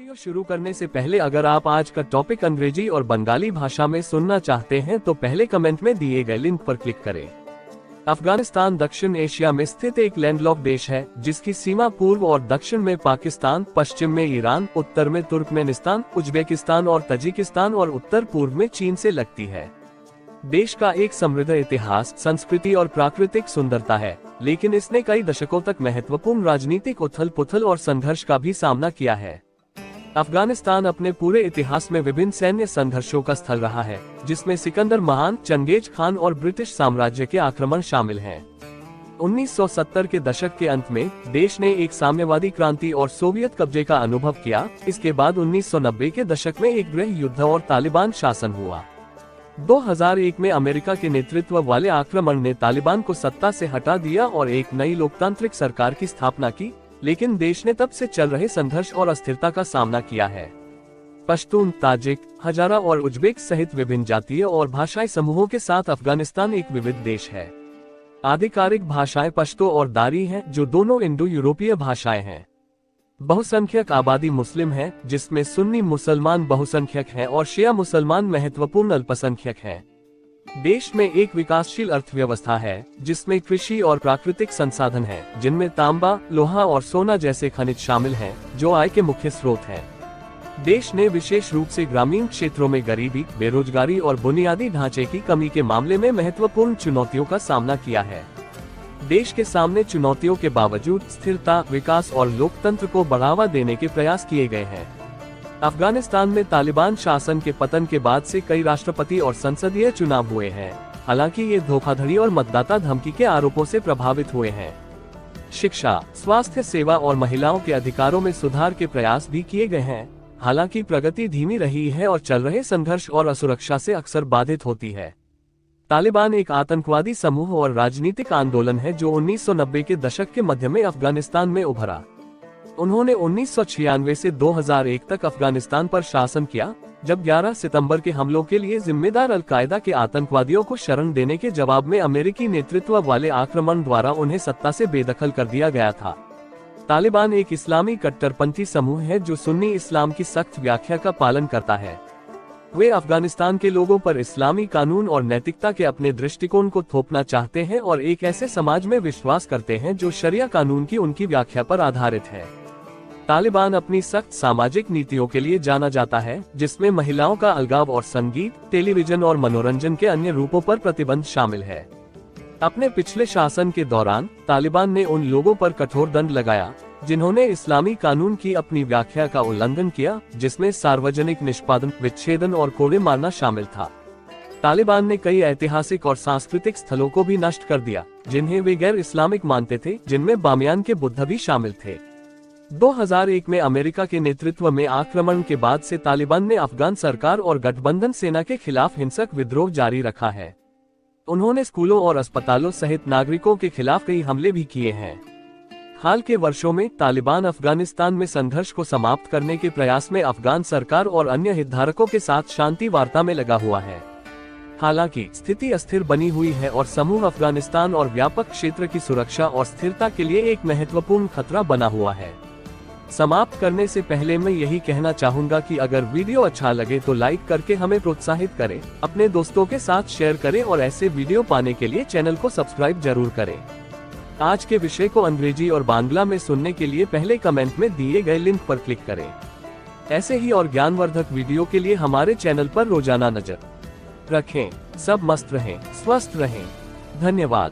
Video शुरू करने से पहले अगर आप आज का टॉपिक अंग्रेजी और बंगाली भाषा में सुनना चाहते हैं तो पहले कमेंट में दिए गए लिंक पर क्लिक करें। अफगानिस्तान दक्षिण एशिया में स्थित एक लैंडलॉक्ड देश है जिसकी सीमा पूर्व और दक्षिण में पाकिस्तान, पश्चिम में ईरान, उत्तर में तुर्कमेनिस्तान, उज्बेकिस्तान और तजिकिस्तान और उत्तर पूर्व में चीन से लगती है। देश का एक समृद्ध इतिहास, संस्कृति और प्राकृतिक सुंदरता है, लेकिन इसने कई दशकों तक महत्वपूर्ण राजनीतिक उथल-पुथल और संघर्ष का भी सामना किया है। अफगानिस्तान अपने पूरे इतिहास में विभिन्न सैन्य संघर्षों का स्थल रहा है, जिसमें सिकंदर महान, चंगेज खान और ब्रिटिश साम्राज्य के आक्रमण शामिल हैं। 1970 के दशक के अंत में देश ने एक साम्यवादी क्रांति और सोवियत कब्जे का अनुभव किया। इसके बाद 1990 के दशक में एक गृह युद्ध और तालिबान शासन हुआ। 2001 में अमेरिका के नेतृत्व वाले आक्रमण ने तालिबान को सत्ता से हटा दिया और एक नई लोकतांत्रिक सरकार की स्थापना की, लेकिन देश ने तब से चल रहे संघर्ष और अस्थिरता का सामना किया है। पश्तून, ताजिक, हजारा और उज्बेक सहित विभिन्न जातीय और भाषाई समूहों के साथ अफगानिस्तान एक विविध देश है। आधिकारिक भाषाएं पश्तो और दारी हैं, जो दोनों इंडो यूरोपीय भाषाएं हैं। बहुसंख्यक आबादी मुस्लिम है, जिसमें सुन्नी मुसलमान बहुसंख्यक हैं और शिया मुसलमान महत्वपूर्ण अल्पसंख्यक हैं। देश में एक विकासशील अर्थव्यवस्था है, जिसमें कृषि और प्राकृतिक संसाधन हैं, जिनमें तांबा, लोहा और सोना जैसे खनिज शामिल हैं, जो आय के मुख्य स्रोत हैं। देश ने विशेष रूप से ग्रामीण क्षेत्रों में गरीबी, बेरोजगारी और बुनियादी ढांचे की कमी के मामले में महत्वपूर्ण चुनौतियों का सामना किया है। देश के सामने चुनौतियों के बावजूद स्थिरता, विकास और लोकतंत्र को बढ़ावा देने के प्रयास किए गए हैं। अफगानिस्तान में तालिबान शासन के पतन के बाद से कई राष्ट्रपति और संसदीय चुनाव हुए हैं, हालांकि ये धोखाधड़ी और मतदाता धमकी के आरोपों से प्रभावित हुए हैं। शिक्षा, स्वास्थ्य सेवा और महिलाओं के अधिकारों में सुधार के प्रयास भी किए गए हैं, हालांकि प्रगति धीमी रही है और चल रहे संघर्ष और असुरक्षा से अक्सर बाधित होती है। तालिबान एक आतंकवादी समूह और राजनीतिक आंदोलन है जो 1990 के दशक के मध्य में अफगानिस्तान में उभरा। उन्होंने 1996 से 2001 तक अफगानिस्तान पर शासन किया, जब 11 सितंबर के हमलों के लिए जिम्मेदार अल-कायदा के आतंकवादियों को शरण देने के जवाब में अमेरिकी नेतृत्व वाले आक्रमण द्वारा उन्हें सत्ता से बेदखल कर दिया गया था। तालिबान एक इस्लामी कट्टरपंथी समूह है जो सुन्नी इस्लाम की सख्त व्याख्या का पालन करता है। वे अफगानिस्तान के लोगों पर इस्लामी कानून और नैतिकता के अपने दृष्टिकोण को थोपना चाहते हैं और एक ऐसे समाज में विश्वास करते हैं जो शरिया कानून की उनकी व्याख्या पर आधारित है। तालिबान अपनी सख्त सामाजिक नीतियों के लिए जाना जाता है, जिसमें महिलाओं का अलगाव और संगीत, टेलीविजन और मनोरंजन के अन्य रूपों पर प्रतिबंध शामिल है। अपने पिछले शासन के दौरान तालिबान ने उन लोगों पर कठोर दंड लगाया जिन्होंने इस्लामी कानून की अपनी व्याख्या का उल्लंघन किया, जिसमें सार्वजनिक निष्पादन, विच्छेदन और कोड़े मारना शामिल था। तालिबान ने कई ऐतिहासिक और सांस्कृतिक स्थलों को भी नष्ट कर दिया, जिन्हें वे गैर इस्लामिक मानते थे, जिनमें बामियान के बुद्ध भी शामिल थे। 2001 में अमेरिका के नेतृत्व में आक्रमण के बाद से तालिबान ने अफगान सरकार और गठबंधन सेना के खिलाफ हिंसक विद्रोह जारी रखा है। उन्होंने स्कूलों और अस्पतालों सहित नागरिकों के खिलाफ कई हमले भी किए हैं। हाल के वर्षों में तालिबान अफगानिस्तान में संघर्ष को समाप्त करने के प्रयास में अफगान सरकार और अन्य हितधारकों के साथ शांति वार्ता में लगा हुआ है। हालांकि स्थिति अस्थिर बनी हुई है और समूह अफगानिस्तान और व्यापक क्षेत्र की सुरक्षा और स्थिरता के लिए एक महत्वपूर्ण खतरा बना हुआ है। समाप्त करने से पहले मैं यही कहना चाहूंगा कि अगर वीडियो अच्छा लगे तो लाइक करके हमें प्रोत्साहित करें, अपने दोस्तों के साथ शेयर करें और ऐसे वीडियो पाने के लिए चैनल को सब्सक्राइब जरूर करें। आज के विषय को अंग्रेजी और बांग्ला में सुनने के लिए पहले कमेंट में दिए गए लिंक पर क्लिक करें। ऐसे ही और ज्ञानवर्धक वीडियो के लिए हमारे चैनल पर रोजाना नजर रखें। सब मस्त रहें, स्वस्थ रहें। धन्यवाद।